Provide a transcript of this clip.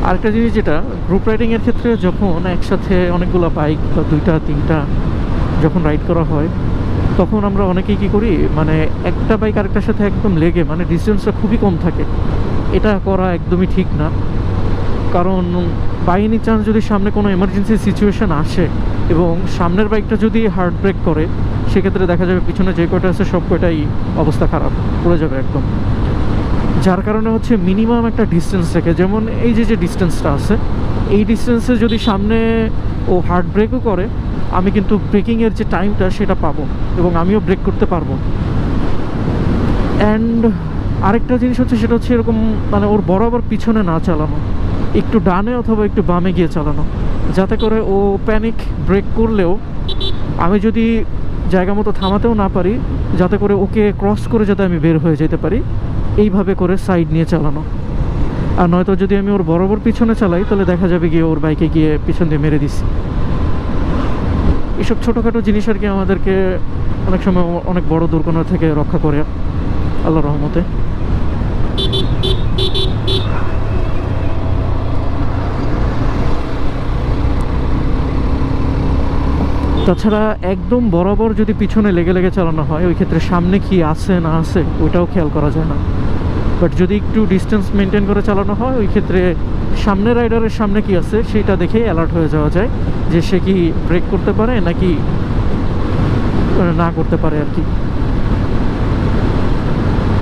আরেকটা জিনিস যেটা গ্রুপ রাইডিংয়ের ক্ষেত্রে যখন একসাথে অনেকগুলো বাইক বা 2টা 3টা যখন রাইড করা হয়, তখন আমরা অনেকেই কী করি, মানে একটা বাইক আরেকটার সাথে একদম লেগে মানে ডিস্টেন্সটা খুবই কম থাকে। এটা করা একদমই ঠিক না, কারণ বাই এনি চান্স যদি সামনে কোনো এমার্জেন্সি সিচুয়েশান আসে এবং সামনের বাইকটা যদি হার্ড ব্রেক করে, সেক্ষেত্রে দেখা যাবে পিছনে যে কয়টা আছে সব কয়টাই অবস্থা খারাপ, পড়ে যাবে একদম। যার কারণে হচ্ছে মিনিমাম একটা ডিস্টেন্স রেখে, যেমন এই যে ডিস্টেন্সটা আছে, এই ডিস্টেন্সে যদি সামনে ও হার্ড ব্রেকও করে, আমি কিন্তু ব্রেকিংয়ের যে টাইমটা সেটা পাবো এবং আমিও ব্রেক করতে পারবো। অ্যান্ড আরেকটা জিনিস হচ্ছে, সেটা হচ্ছে এরকম মানে ওর বরাবর পিছনে না চালানো, একটু ডানে অথবা একটু বামে গিয়ে চালানো, যাতে করে ও প্যানিক ব্রেক করলেও আমি যদি জায়গা মতো থামাতেও না পারি, যাতে করে ওকে ক্রস করে যাতে আমি বের হয়ে যেতে পারি, এইভাবে করে সাইড নিয়ে চালানো। আর নয়তো যদি আমি ওর বরাবর পিছনে চালাই, তাহলে দেখা যাবে গিয়ে ওর বাইকে গিয়ে পিছন দিয়ে মেরে দিচ্ছি। এইসব ছোটোখাটো জিনিস আর কি আমাদেরকে অনেক সময় অনেক বড় দুর্ঘটনা থেকে রক্ষা করে আল্লাহর রহমতে। তাছাড়া একদম বরাবর যদি পিছনে লেগে লেগে চালানো হয়, ওই ক্ষেত্রে সামনে কি আছে না আছে ওইটাও খেয়াল করা যায় না। বাট যদি একটু ডিস্টেন্স মেনটেন করে চালানো হয়, ওই ক্ষেত্রে সামনে রাইডারের সামনে কি আছে সেটা দেখেই অ্যালার্ট হয়ে যাওয়া যায় যে সে কি ব্রেক করতে পারে নাকি না করতে পারে আর কি।